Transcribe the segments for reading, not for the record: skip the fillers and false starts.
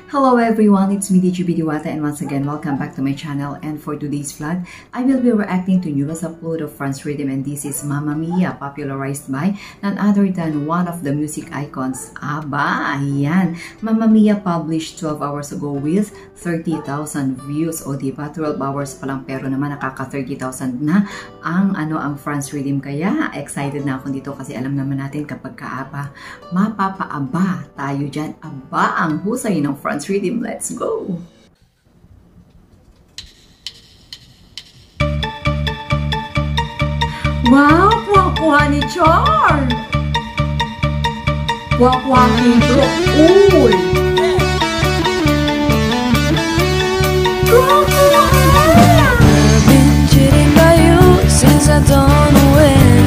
Hello everyone, it's me DJ Bidiwata and once again welcome back to my channel. And for today's vlog, I will be reacting to newest upload of France Rhythm, and this is Mamma Mia, popularized by none other than one of the music icons, ABBA. Ayan, Mamma Mia published 12 hours ago with 30,000 views. O diba, 12 hours pa lang pero naman nakaka 30,000 na ang France Rhythm. Kaya excited na ako dito kasi alam naman natin kapag ka-ABBA, mapapa-ABBA tayo dyan. ABBA ang husay ng France Rhythm. Let's go! Wow! Kuha-kuha ni Char! Kuha-kuha ang intro. Uy! I've been cheated by you since I don't know when.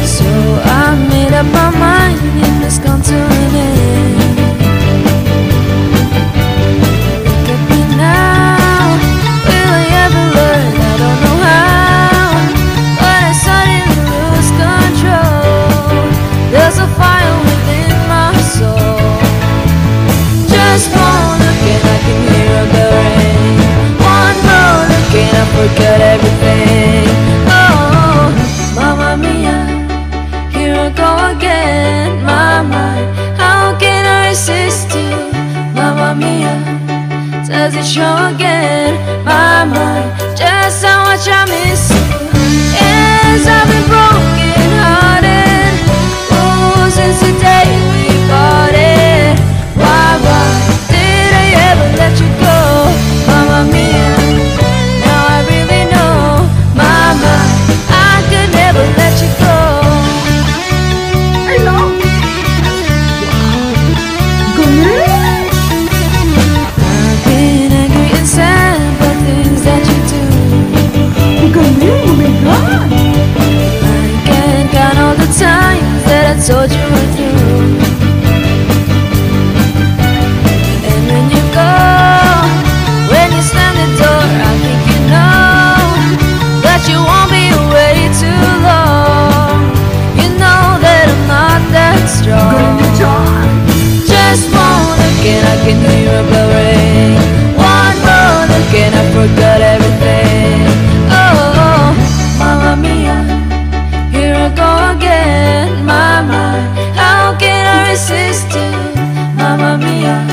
So I made up my mind and it's come to an end. Look at me now, will I ever learn? I don't know how, but I suddenly lose control. There's a fire within my soul. Just one look and I can hear a bell ring. One more look and I forgot everything. Oh, Mamma Mia, here I go again. My mind, how can I resist you? Mamma Mia, does it show again? My mind, just how much I miss you. Yes, I've been broken hearted. Oh, since the day we parted. Why did I ever let you go? Mamma Mia, now I really know. My mind, I could never let you go. I love it! I've been angry and sad for things that you do. Oh my God! I can't count all the times that I told you were through. And when you go, when you slam the door, I think you know that you won't be away too long. You know that I'm not that strong. Just one look and I can hear a bell ring. One more look and I forgot everything. Oh, Mamma Mia, here I go again. My mind, how can I resist you? Mamma Mia,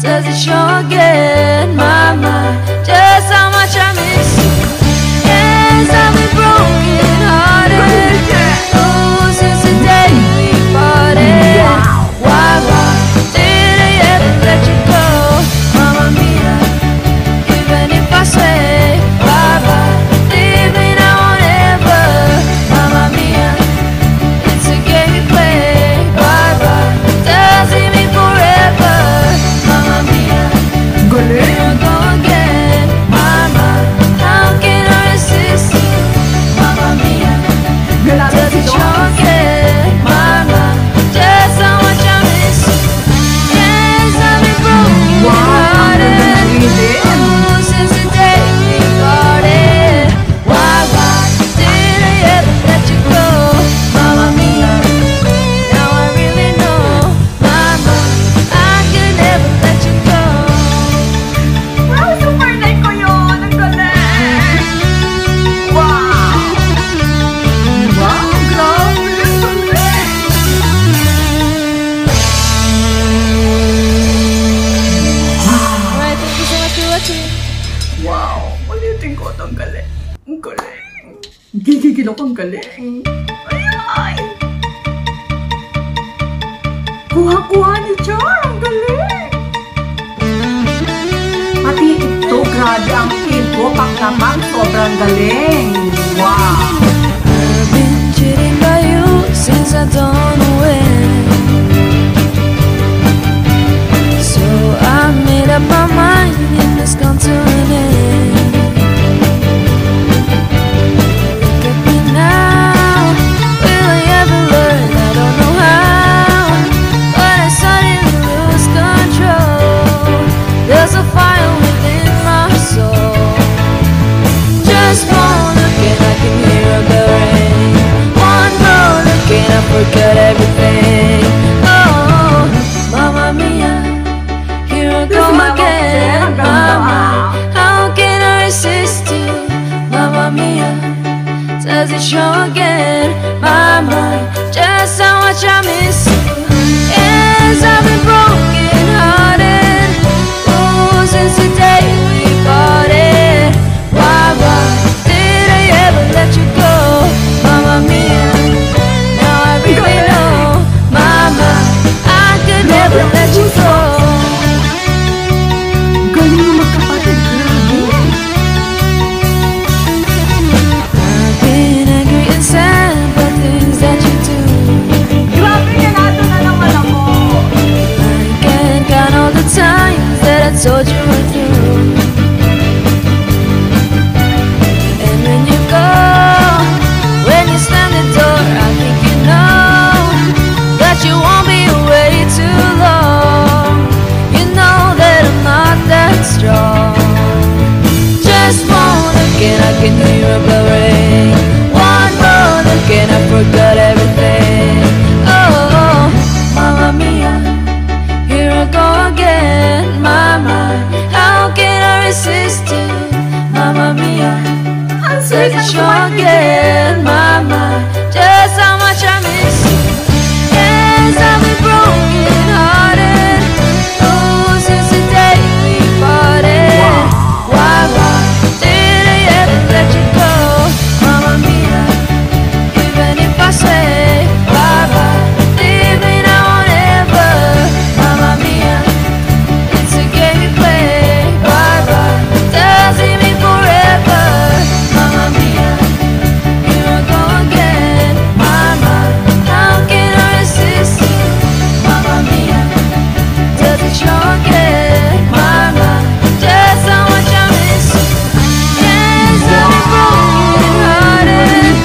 does it show again? My mind, just how much I miss you. Yes, I've been broken hearted. Oh, since the day we parted. Why did I ever let you go? Mamma Mia, even if I say bye-bye, leave me now or never. Mamma Mia, it's a game we play. Bye-bye, doesn't mean forever. Mamma Mia, here I go again. Mama, how can I resist you? Mamma Mia, does it show again? Mama, just how much I miss you. Yes, I've been broken hearted. Oh, since the day we parted. Why did I ever let you go? Mamma Mia, now I really know. Mama, I could never let you go. Wow, super like ko yun! Ang galing! Wow! Wow, grabe! Ang galing! Alright, thank you so much for watching. Wow! Ulitin ko ito. Ang galing! Ang galing! Gigigil ako. Ang galing! Ay! Kuha-kuha ni Char! Ang galing! Pati ito, grabe ang intro. Pak naman, sobrang galing! Wow! I've been cheated by you since I don't know when. So I made up my mind and it's come to an end. Look at me now, will I ever learn? I don't know how, but I suddenly lose control. There's a fire within my soul. Just one look and I can hear a bell ring. One more look and I forgot everything. Oh, Does it show again? My mind, just how much I miss you. Yes, I've been broken hearted. Oh, since the day we parted. Why did I ever let you go? Mamma mia, now I really know. Mama, I could never let you go. Galing mo magkapatid, grabe. I've been angry and sad for things that you do. Grabe yan, ato na naman ako. I can't count all the times that I told you were through. And when you go, when you slam the door, I think you know that you won't be away too long. You know that I'm not that strong. Just one look and I can hear a bell ring. One more look and I forgot everything. Oh, Mamma Mia, here I go again. Mama, how can I resist you? Mamma Mia, does it show again? Mama, just how much I miss you. Yes, I've been broken hearted. Oh, since the day we parted. Why did I ever let you go? Mamma Mia, even if I say bye-bye, leave me now or never. Mamma Mia, it's a game you play. Bye-bye, doesn't mean forever. Mamma Mia, here I go again. Mama, how can I resist you? Mamma Mia, does it show again? Mama, just how much I miss you. Yes, I've been broken hearted.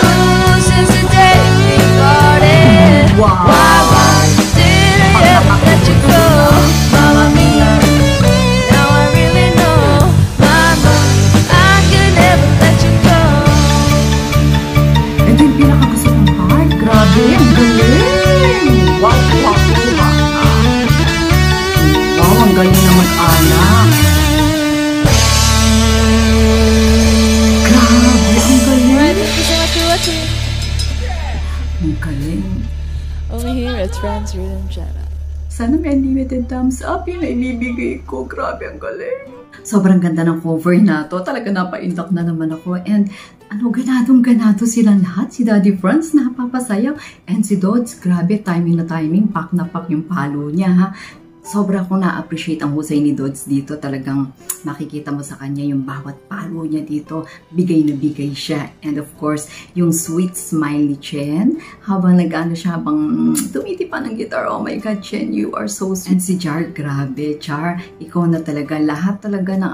Oh, since the day we parted. Why did I ever let you go? Mamma Mia, now I really know. Mama, I could never let you go. Ito yung pinakagusto ng part. Grabe, ang galing. Wow, wow, wow. Wow, ang galing na mag-anak. Grabe, ang galing. Alright, thank you so much for watching. Ang galing. Only here at Franz Rhythm Channel. Sana may unlimited thumbs up yung naibibigay ko. Grabe, ang galing. Sobrang ganda ng cover na to. Talaga napaindak na naman ako. And ganadong-ganado sila lahat. Si Daddy Franz, napapasayaw. And si Dodds, grabe, timing na timing. Pak na pak yung palo niya, ha. Sobra ko na-appreciate ang husay ni Dodds dito. Talagang makikita mo sa kanya yung bawat palo niya dito. Bigay na bigay siya. And of course, yung sweet smile ni Chen. Habang nag-ano siya, habang tumitipa ng guitar. Oh my God, Chen, you are so sweet. And si Char, grabe. Char, ikaw na talaga. Lahat talaga ng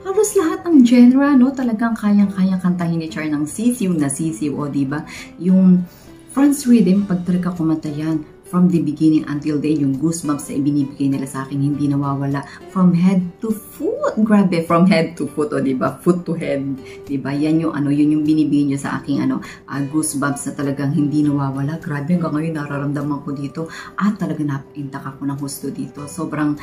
halos lahat ng genre, no? Talagang kayang-kayang kantahin ni Char ng sisiw na sisiw. O, diba? Yung Franz Rhythm, pag talaga kumanta yan, from the beginning until the end, yung goosebumps na ibinibigay nila sa akin, hindi nawawala. From head to foot. Grabe, from head to foot, o diba? Foot to head. Diba? Yan yung yun yung binibigay niya sa aking goosebumps na talagang hindi nawawala. Grabe, hanggang ngayon nararamdaman ko dito. At talaga napaintak ako ng husto dito. Sobrang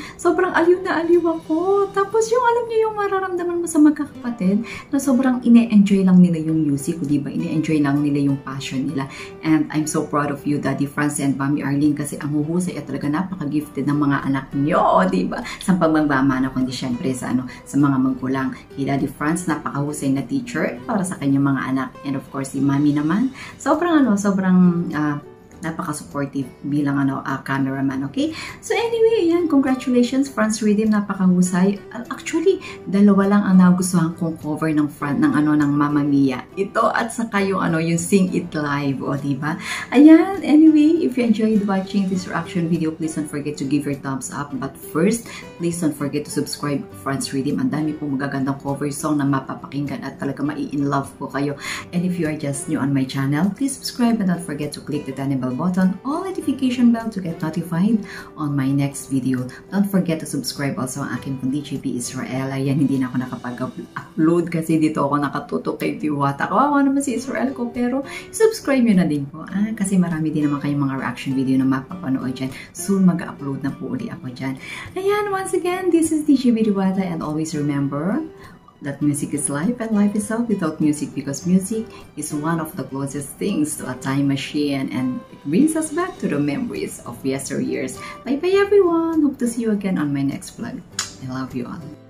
aliw na aliw ako. Tapos yung alam niyo yung mararamdaman mo sa magkakapatid na sobrang ine-enjoy lang nila yung music, o diba? Ine-enjoy lang nila yung passion nila. And I'm so proud of you, Daddy Franz and Mami Arlene, kasi ang huhusay at talaga napaka-gifted ng mga anak niyo, diba? Sa pagmamana, kundi syempre sa mga magulang. Kay Daddy Franz, napakahusay na teacher para sa kanyang mga anak. And of course, si Mami naman, sobrang napaka-supportive bilang cameraman, okay? So anyway, yan, congratulations Franz Rhythm, napakahusay. Actually, dalawa lang ang nagustuhan kong cover ng ng Mamma Mia. Ito at saka yung Sing It Live, o diba? Ayan, anyway, if you enjoyed watching this reaction video, please don't forget to give your thumbs up. But first, please don't forget to subscribe Franz Rhythm. Ang dami pong magagandang cover song na mapapakinggan at talaga mai-in-love po kayo. And if you are just new on my channel, please subscribe and don't forget to click the tiny bell button, all notification bell to get notified on my next video. Don't forget to subscribe also ang aking pong DJP Israel. Ayan, hindi na ako nakapag-upload kasi dito ako nakatutok kay Diwata. Kawawa naman si Israel ko, pero subscribe nyo na din po. Kasi marami din naman kayong mga reaction video na mapapanood dyan. Soon mag-upload na po uli ako dyan. Ayan, once again, this is DJP Diwata, and always remember, that music is life and life is out without music, because music is one of the closest things to a time machine, and it brings us back to the memories of yesteryears. Bye bye everyone! Hope to see you again on my next vlog. I love you all.